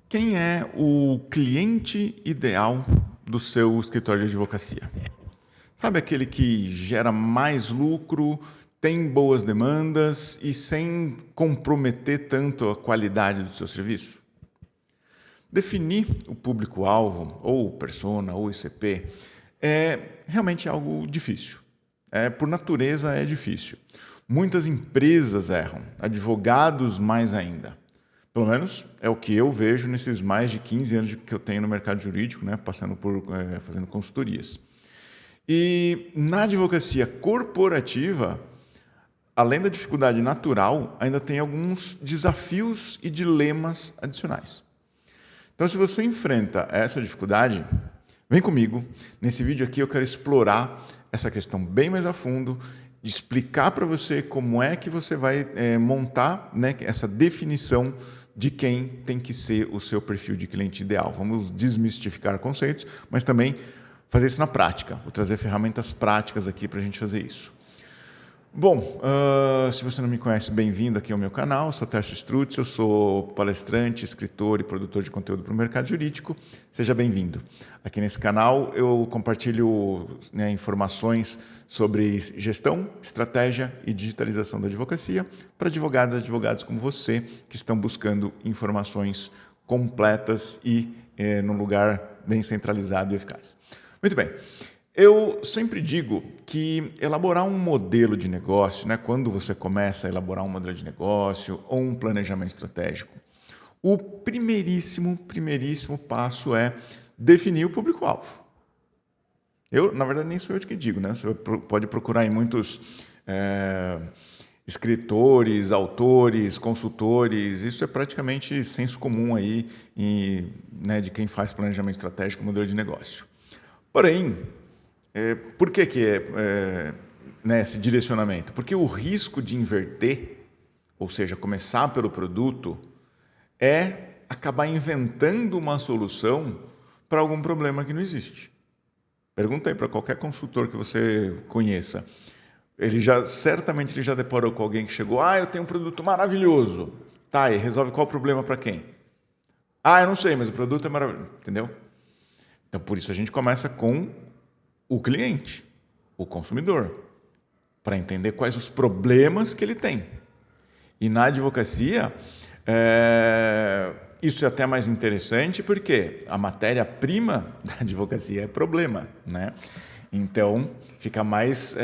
Quem é o cliente ideal do seu escritório de advocacia? Sabe aquele que gera mais lucro, tem boas demandas e sem comprometer tanto a qualidade do seu serviço? Definir o público-alvo, ou persona, ou ICP, é realmente algo difícil. Por natureza é difícil. Muitas empresas erram, advogados mais ainda. Pelo menos é o que eu vejo nesses mais de 15 anos que eu tenho no mercado jurídico, né, passando por fazendo consultorias. E na advocacia corporativa, além da dificuldade natural, ainda tem alguns desafios e dilemas adicionais. Então, se você enfrenta essa dificuldade, vem comigo. Nesse vídeo aqui eu quero explorar essa questão bem mais a fundo, explicar para você como é que você vai montar, né, essa definição de quem tem que ser o seu perfil de cliente ideal. Vamos desmistificar conceitos, mas também fazer isso na prática. Vou trazer ferramentas práticas aqui para a gente fazer isso. Bom, se você não me conhece, bem-vindo aqui ao meu canal. Eu sou Tércio Strutz, eu sou palestrante, escritor e produtor de conteúdo para o mercado jurídico. Seja bem-vindo. Aqui nesse canal eu compartilho, né, informações sobre gestão, estratégia e digitalização da advocacia para advogados e advogados como você que estão buscando informações completas e num lugar bem centralizado e eficaz. Muito bem. Eu sempre digo que elaborar um modelo de negócio, né, quando você começa a elaborar um modelo de negócio ou um planejamento estratégico, o primeiríssimo passo é definir o público-alvo. Na verdade, nem sou eu que digo, né? Você pode procurar em muitos escritores, autores, consultores, isso é praticamente senso comum aí né, de quem faz planejamento estratégico, modelo de negócio. Porém, por que né, esse direcionamento? Porque o risco de inverter, ou seja, começar pelo produto, é acabar inventando uma solução para algum problema que não existe. Pergunta aí para qualquer consultor que você conheça. Certamente ele já deparou com alguém que chegou, eu tenho um produto maravilhoso. Tá, e resolve qual o problema para quem? Eu não sei, mas o produto é maravilhoso. Entendeu? Então, por isso a gente começa com o cliente, o consumidor, para entender quais os problemas que ele tem. E na advocacia, isso é até mais interessante porque a matéria-prima da advocacia é problema, né? Então, fica mais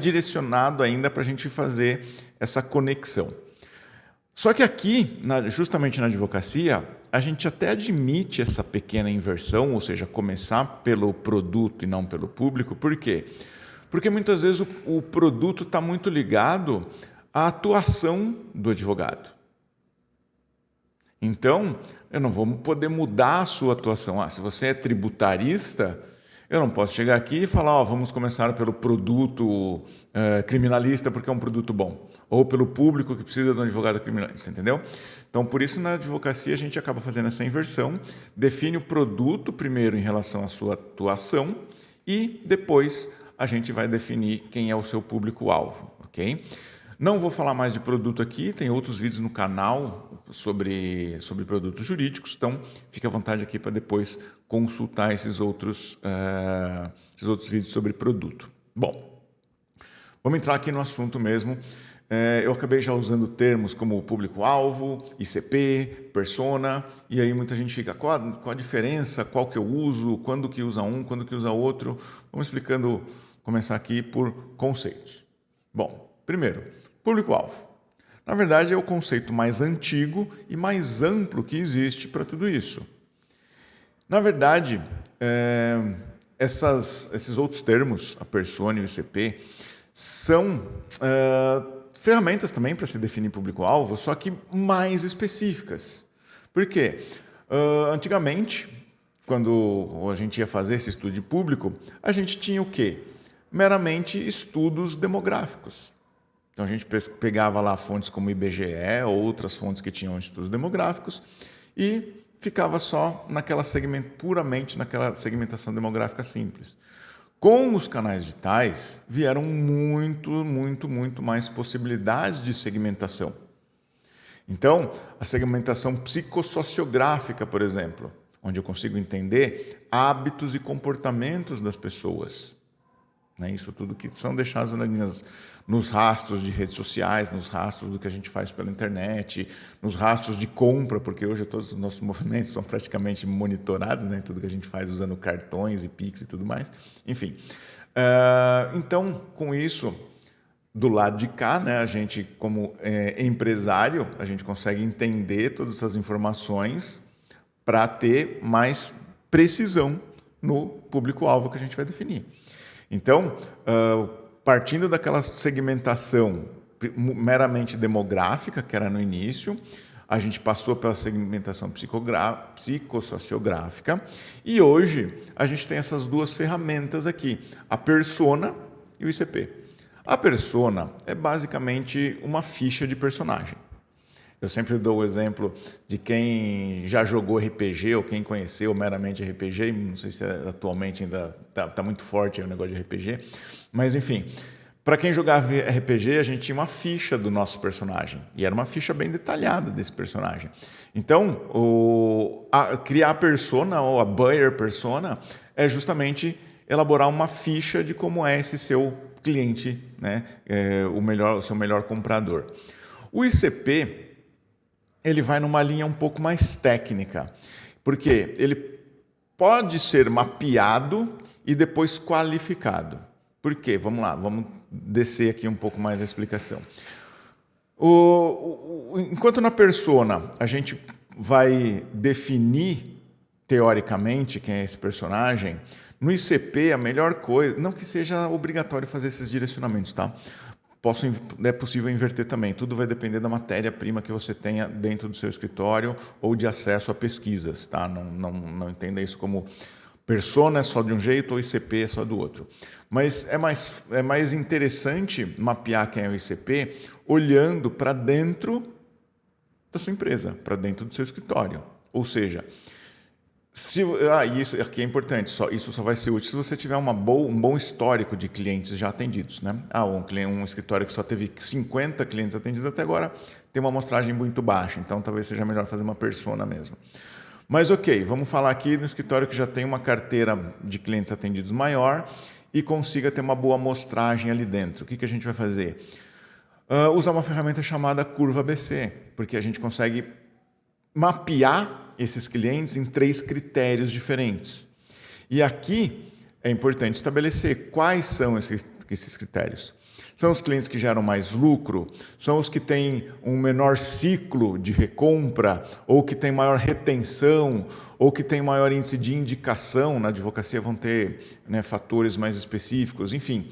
direcionado ainda para a gente fazer essa conexão. Só que aqui, justamente na advocacia, a gente até admite essa pequena inversão, ou seja, começar pelo produto e não pelo público. Por quê? Porque muitas vezes o produto está muito ligado à atuação do advogado. Então, eu não vou poder mudar a sua atuação. Se você é tributarista, eu não posso chegar aqui e falar, vamos começar pelo produto criminalista porque é um produto bom. Ou pelo público que precisa de um advogado criminalista, entendeu? Então, por isso, na advocacia, a gente acaba fazendo essa inversão, define o produto primeiro em relação à sua atuação e depois a gente vai definir quem é o seu público-alvo, ok? Não vou falar mais de produto aqui, tem outros vídeos no canal sobre produtos jurídicos, então fique à vontade aqui para depois consultar esses outros vídeos sobre produto. Bom, vamos entrar aqui no assunto mesmo. Eu acabei já usando termos como público-alvo, ICP, persona, e aí muita gente fica, qual a diferença, qual que eu uso, quando que usa um, quando que usa outro. Vamos explicando, começar aqui por conceitos. Bom, primeiro, público-alvo. Na verdade, é o conceito mais antigo e mais amplo que existe para tudo isso. Na verdade, esses outros termos, a persona e o ICP, são ferramentas também para se definir público-alvo, só que mais específicas. Por quê? Antigamente, quando a gente ia fazer esse estudo de público, a gente tinha o quê? Meramente estudos demográficos. Então, a gente pegava lá fontes como IBGE, ou outras fontes que tinham estudos demográficos, e ficava só puramente naquela segmentação demográfica simples. Com os canais digitais, vieram muito mais possibilidades de segmentação. Então, a segmentação psicossociográfica, por exemplo, onde eu consigo entender hábitos e comportamentos das pessoas. Né? Isso tudo que são deixados nos rastros de redes sociais, nos rastros do que a gente faz pela internet, nos rastros de compra, porque hoje todos os nossos movimentos são praticamente monitorados, né? Tudo que a gente faz usando cartões e Pix e tudo mais. Enfim, então, com isso, do lado de cá, né, a gente, como empresário, a gente consegue entender todas essas informações para ter mais precisão no público-alvo que a gente vai definir. Então, partindo daquela segmentação meramente demográfica, que era no início, a gente passou pela segmentação psicossociográfica e hoje a gente tem essas duas ferramentas aqui, a persona e o ICP. A persona é basicamente uma ficha de personagem. Eu sempre dou o exemplo de quem já jogou RPG ou quem conheceu meramente RPG, não sei se atualmente ainda está muito forte o negócio de RPG, mas enfim, para quem jogava RPG, a gente tinha uma ficha do nosso personagem, e era uma ficha bem detalhada desse personagem. Então, criar a persona ou a buyer persona é justamente elaborar uma ficha de como é esse seu cliente, né? O seu melhor comprador. O ICP, ele vai numa linha um pouco mais técnica, porque ele pode ser mapeado e depois qualificado. Por quê? Vamos lá, vamos descer aqui um pouco mais a explicação. Enquanto na persona a gente vai definir teoricamente quem é esse personagem, no ICP a melhor coisa, não que seja obrigatório fazer esses direcionamentos, tá? É possível inverter também, tudo vai depender da matéria-prima que você tenha dentro do seu escritório ou de acesso a pesquisas, tá? Não entenda isso como persona é só de um jeito ou ICP é só do outro. Mas é mais interessante mapear quem é o ICP olhando para dentro da sua empresa, para dentro do seu escritório. Ou seja, isso aqui é importante, isso só vai ser útil se você tiver um bom histórico de clientes já atendidos. Né? Um escritório que só teve 50 clientes atendidos até agora tem uma amostragem muito baixa, então talvez seja melhor fazer uma persona mesmo. Mas ok, vamos falar aqui no escritório que já tem uma carteira de clientes atendidos maior e consiga ter uma boa amostragem ali dentro. O que a gente vai fazer? Usar uma ferramenta chamada Curva ABC, porque a gente consegue mapear esses clientes em 3 critérios diferentes. E aqui é importante estabelecer quais são esses critérios. São os clientes que geram mais lucro? São os que têm um menor ciclo de recompra? Ou que têm maior retenção? Ou que têm maior índice de indicação? Na advocacia vão ter, né, fatores mais específicos. Enfim,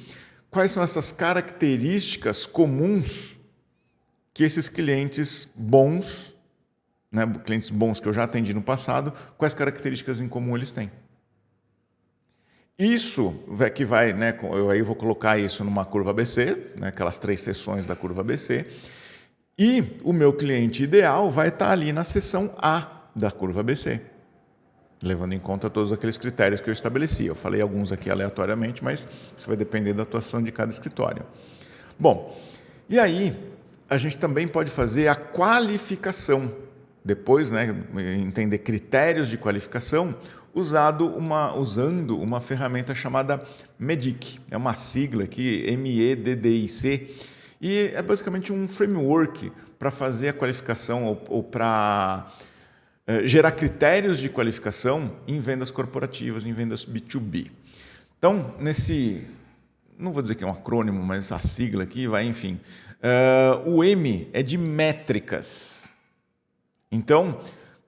quais são essas características comuns que esses clientes bons, né, clientes bons que eu já atendi no passado, quais características em comum eles têm? Isso que vai, né, eu vou colocar isso numa curva ABC, né, aquelas 3 seções da curva ABC, e o meu cliente ideal vai estar ali na seção A da curva ABC, levando em conta todos aqueles critérios que eu estabeleci. Eu falei alguns aqui aleatoriamente, mas isso vai depender da atuação de cada escritório. Bom, e aí a gente também pode fazer a qualificação. Depois, né, entender critérios de qualificação usando uma ferramenta chamada MEDDIC. É uma sigla aqui, MEDDIC, e é basicamente um framework para fazer a qualificação ou para gerar critérios de qualificação em vendas corporativas, em vendas B2B. Então, não vou dizer que é um acrônimo, mas a sigla aqui vai, enfim. O M é de métricas. Então,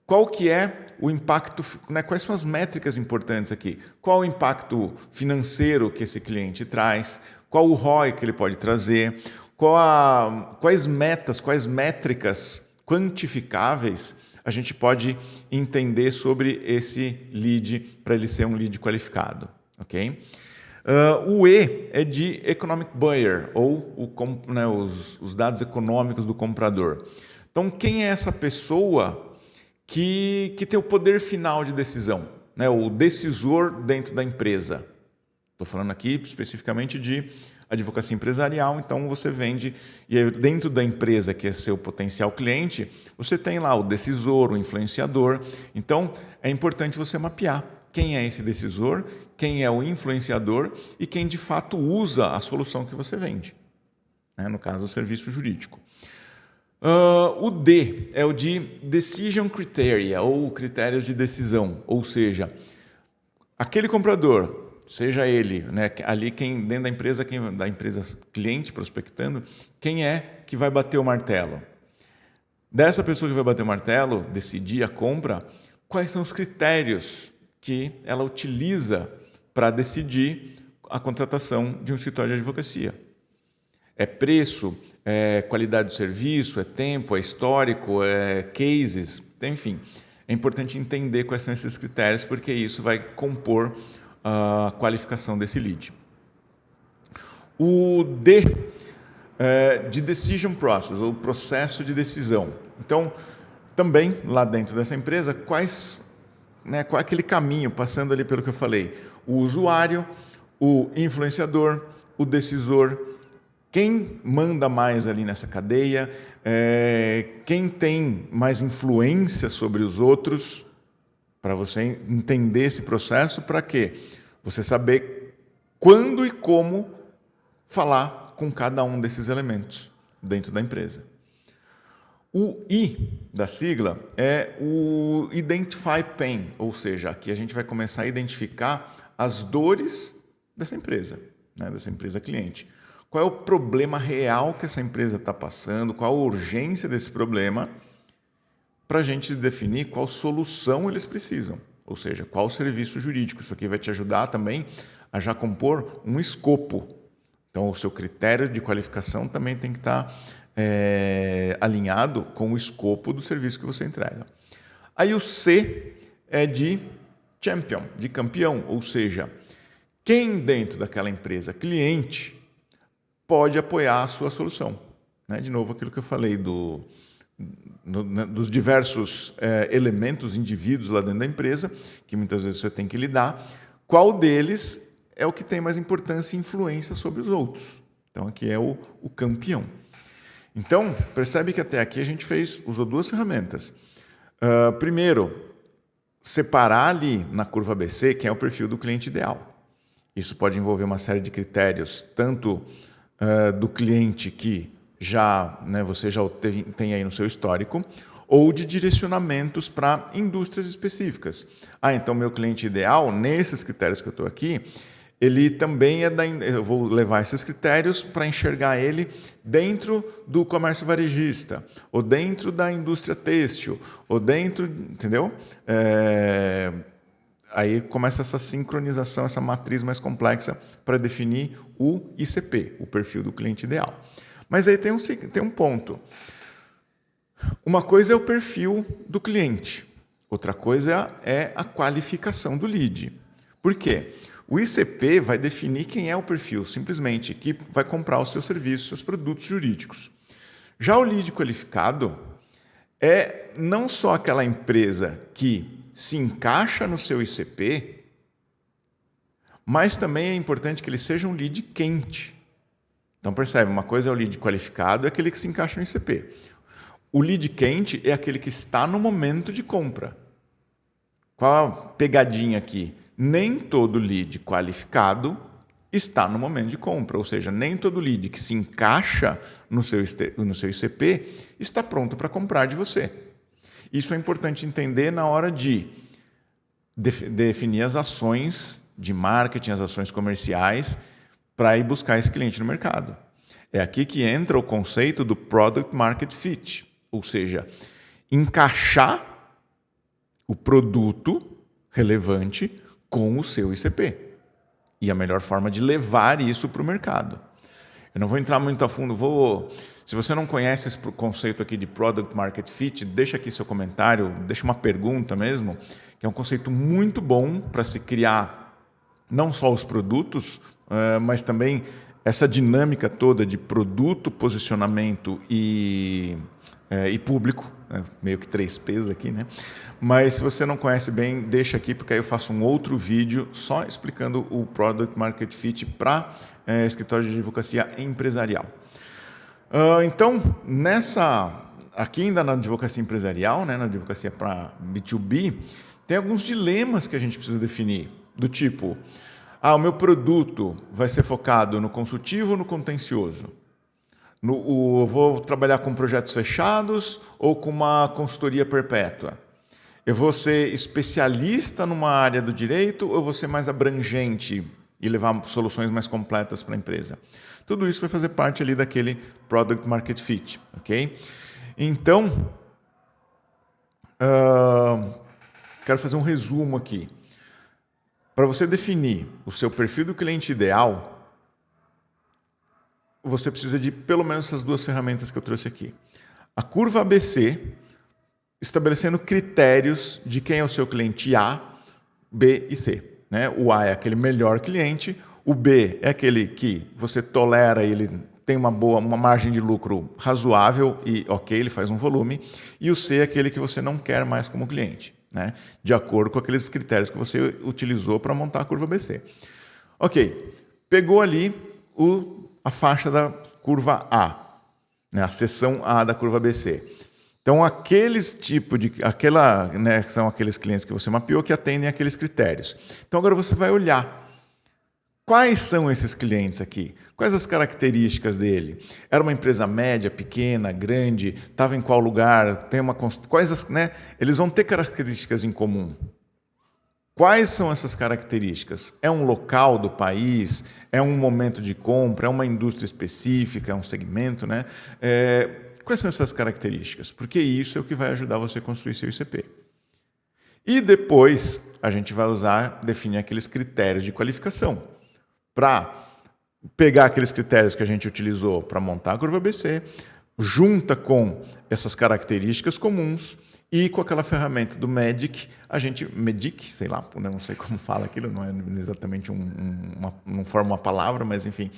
qual que é o impacto, né? Quais são as métricas importantes aqui? Qual o impacto financeiro que esse cliente traz? Qual o ROI que ele pode trazer? Quais metas, quais métricas quantificáveis a gente pode entender sobre esse lead para ele ser um lead qualificado? Ok? O E é de Economic Buyer, ou os dados econômicos do comprador. Então, quem é essa pessoa que tem o poder final de decisão, né? O decisor dentro da empresa? Estou falando aqui especificamente de advocacia empresarial, então você vende, e aí dentro da empresa, que é seu potencial cliente, você tem lá o decisor, o influenciador. Então, é importante você mapear quem é esse decisor, quem é o influenciador e quem de fato usa a solução que você vende, né? No caso, o serviço jurídico. O D é o de Decision Criteria, ou critérios de decisão, ou seja, aquele comprador, seja ele, né, ali quem dentro da empresa cliente prospectando, quem é que vai bater o martelo? Dessa pessoa que vai bater o martelo, decidir a compra, quais são os critérios que ela utiliza para decidir a contratação de um escritório de advocacia? É preço, é qualidade do serviço, é tempo, é histórico, é cases, enfim. É importante entender quais são esses critérios, porque isso vai compor a qualificação desse lead. O D é de Decision Process, ou processo de decisão. Então, também lá dentro dessa empresa, qual é aquele caminho, passando ali pelo que eu falei? O usuário, o influenciador, o decisor, quem manda mais ali nessa cadeia, quem tem mais influência sobre os outros, para você entender esse processo, para quê? Você saber quando e como falar com cada um desses elementos dentro da empresa. O I da sigla é o Identify Pain, ou seja, aqui a gente vai começar a identificar as dores dessa empresa, né, dessa empresa cliente. Qual é o problema real que essa empresa está passando, qual a urgência desse problema, para a gente definir qual solução eles precisam, ou seja, qual serviço jurídico. Isso aqui vai te ajudar também a já compor um escopo. Então, o seu critério de qualificação também tem que estar alinhado com o escopo do serviço que você entrega. Aí o C é de champion, de campeão, ou seja, quem dentro daquela empresa cliente pode apoiar a sua solução. Né? De novo, aquilo que eu falei dos diversos elementos, indivíduos lá dentro da empresa, que muitas vezes você tem que lidar, qual deles é o que tem mais importância e influência sobre os outros. Então, aqui é o campeão. Então, percebe que até aqui a gente usou duas ferramentas. Primeiro, separar ali na curva ABC quem é o perfil do cliente ideal. Isso pode envolver uma série de critérios, tanto do cliente que você já tem aí no seu histórico, ou de direcionamentos para indústrias específicas. Então, meu cliente ideal, nesses critérios que eu estou aqui, ele também eu vou levar esses critérios para enxergar ele dentro do comércio varejista, ou dentro da indústria têxtil, ou dentro, entendeu? Aí começa essa sincronização, essa matriz mais complexa para definir o ICP, o perfil do cliente ideal. Mas aí tem um ponto. Uma coisa é o perfil do cliente, outra coisa é a qualificação do lead. Por quê? O ICP vai definir quem é o perfil, simplesmente, que vai comprar os seus serviços, seus produtos jurídicos. Já o lead qualificado é não só aquela empresa que se encaixa no seu ICP, mas também é importante que ele seja um lead quente. Então, percebe, uma coisa é o lead qualificado, é aquele que se encaixa no ICP. O lead quente é aquele que está no momento de compra. Qual a pegadinha aqui? Nem todo lead qualificado está no momento de compra, ou seja, nem todo lead que se encaixa no seu ICP está pronto para comprar de você. Isso é importante entender na hora de definir as ações de marketing, as ações comerciais, para ir buscar esse cliente no mercado. É aqui que entra o conceito do Product Market Fit, ou seja, encaixar o produto relevante com o seu ICP. E a melhor forma de levar isso para o mercado. Eu não vou entrar muito a fundo, se você não conhece esse conceito aqui de Product Market Fit, deixa aqui seu comentário, deixa uma pergunta mesmo, que é um conceito muito bom para se criar não só os produtos, mas também essa dinâmica toda de produto, posicionamento e e público, meio que 3 P's aqui, né? Mas se você não conhece bem, deixa aqui, porque aí eu faço um outro vídeo só explicando o Product Market Fit para escritório de advocacia empresarial. Então, aqui ainda na advocacia empresarial, né, na advocacia para B2B, tem alguns dilemas que a gente precisa definir, do tipo, o meu produto vai ser focado no consultivo ou no contencioso? Eu vou trabalhar com projetos fechados ou com uma consultoria perpétua? Eu vou ser especialista numa área do direito ou vou ser mais abrangente e levar soluções mais completas para a empresa? Tudo isso vai fazer parte ali daquele Product Market Fit, ok? Então, quero fazer um resumo aqui. Para você definir o seu perfil do cliente ideal, você precisa de pelo menos essas 2 ferramentas que eu trouxe aqui. A curva ABC, estabelecendo critérios de quem é o seu cliente A, B e C. Né? O A é aquele melhor cliente, o B é aquele que você tolera, ele tem uma margem de lucro razoável e ok, ele faz um volume, e o C é aquele que você não quer mais como cliente, né? De acordo com aqueles critérios que você utilizou para montar a curva ABC. Ok, pegou ali a faixa da curva A, né? A seção A da curva ABC. Então, né, são aqueles clientes que você mapeou que atendem aqueles critérios. Então, agora você vai olhar quais são esses clientes aqui, quais as características dele. Era uma empresa média, pequena, grande, estava em qual lugar, né? Eles vão ter características em comum. Quais são essas características? É um local do país? É um momento de compra? É uma indústria específica? É um segmento, né? Quais são essas características? Porque isso é o que vai ajudar você a construir seu ICP. E depois a gente vai definir aqueles critérios de qualificação para pegar aqueles critérios que a gente utilizou para montar a curva ABC, junta com essas características comuns e com aquela ferramenta do MEDDIC, sei lá, não sei como fala aquilo, não é exatamente não forma uma palavra, mas enfim.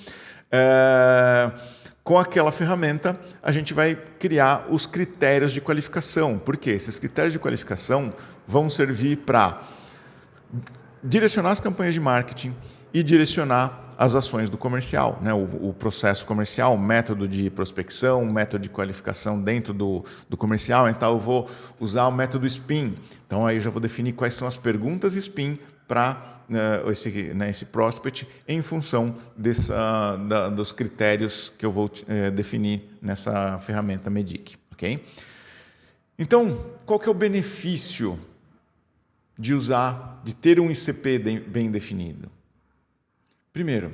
Com aquela ferramenta, a gente vai criar os critérios de qualificação. Por quê? Esses critérios de qualificação vão servir para direcionar as campanhas de marketing e direcionar as ações do comercial, né? O processo comercial, o método de prospecção, o método de qualificação dentro do comercial. Então, eu vou usar o método SPIN. Então, aí eu já vou definir quais são as perguntas SPIN para esse prospect em função dos critérios que eu vou definir nessa ferramenta MEDDIC. Okay? Então, qual que é o benefício de ter um ICP bem definido? Primeiro,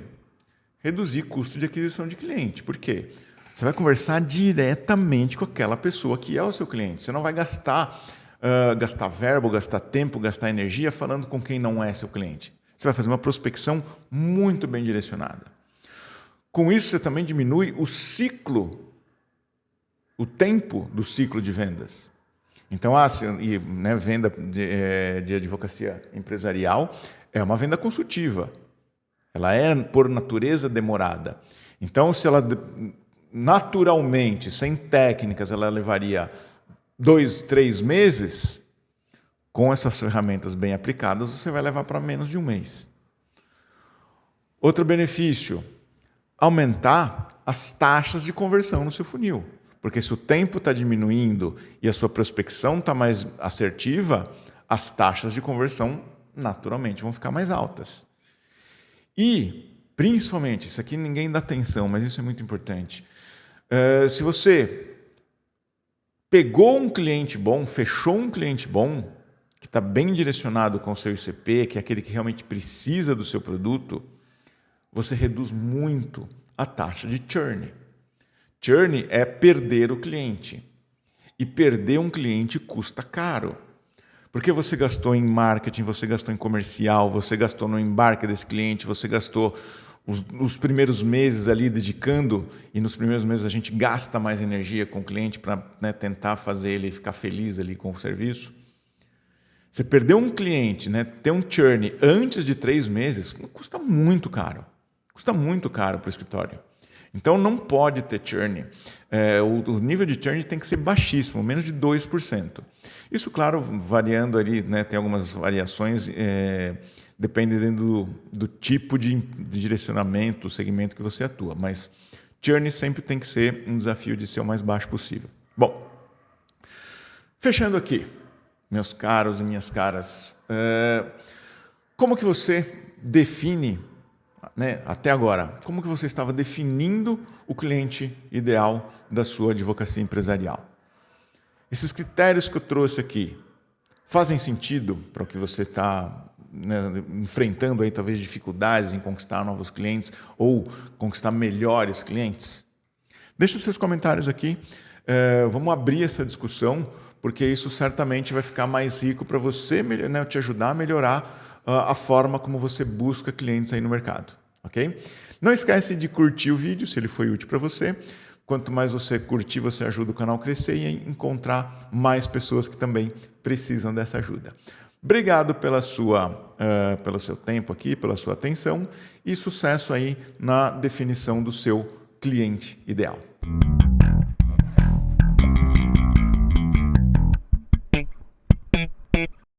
reduzir custo de aquisição de cliente. Por quê? Você vai conversar diretamente com aquela pessoa que é o seu cliente. Você não vai gastar verbo, gastar tempo, gastar energia falando com quem não é seu cliente. Você vai fazer uma prospecção muito bem direcionada. Com isso, você também diminui o tempo do ciclo de vendas. Então, venda de advocacia empresarial é uma venda consultiva. Ela é, por natureza, demorada. Então, se ela naturalmente, sem técnicas, ela levaria 2, 3 meses, com essas ferramentas bem aplicadas, você vai levar para menos de 1 mês. Outro benefício, aumentar as taxas de conversão no seu funil. Porque se o tempo está diminuindo e a sua prospecção está mais assertiva, as taxas de conversão naturalmente vão ficar mais altas. E, principalmente, isso aqui ninguém dá atenção, mas isso é muito importante. Se você pegou um cliente bom, fechou um cliente bom, que está bem direcionado com o seu ICP, que é aquele que realmente precisa do seu produto, você reduz muito a taxa de churn. Churn é perder o cliente. E perder um cliente custa caro. Porque você gastou em marketing, você gastou em comercial, você gastou no embarque desse cliente, você gastou os primeiros meses ali dedicando, e nos primeiros meses a gente gasta mais energia com o cliente para tentar fazer ele ficar feliz ali com o serviço. Você perdeu um cliente, ter um churn antes de 3 meses, custa muito caro. Custa muito caro para o escritório. Então, não pode ter churn. O nível de churn tem que ser baixíssimo, menos de 2%. Isso, claro, variando ali, né, tem algumas variações, dependendo do tipo de direcionamento, segmento que você atua. Mas churn sempre tem que ser um desafio de ser o mais baixo possível. Bom, fechando aqui, meus caros e minhas caras, como que você define, né, até agora, como que você estava definindo o cliente ideal da sua advocacia empresarial? Esses critérios que eu trouxe aqui fazem sentido para o que você está, né, enfrentando aí talvez dificuldades em conquistar novos clientes ou conquistar melhores clientes? Deixa seus comentários aqui, vamos abrir essa discussão, porque isso certamente vai ficar mais rico para você, né, te ajudar a melhorar a forma como você busca clientes aí no mercado, ok? Não esquece de curtir o vídeo, se ele foi útil para você. Quanto mais você curtir, você ajuda o canal a crescer e a encontrar mais pessoas que também precisam dessa ajuda. Obrigado pelo seu tempo aqui, pela sua atenção e sucesso aí na definição do seu cliente ideal.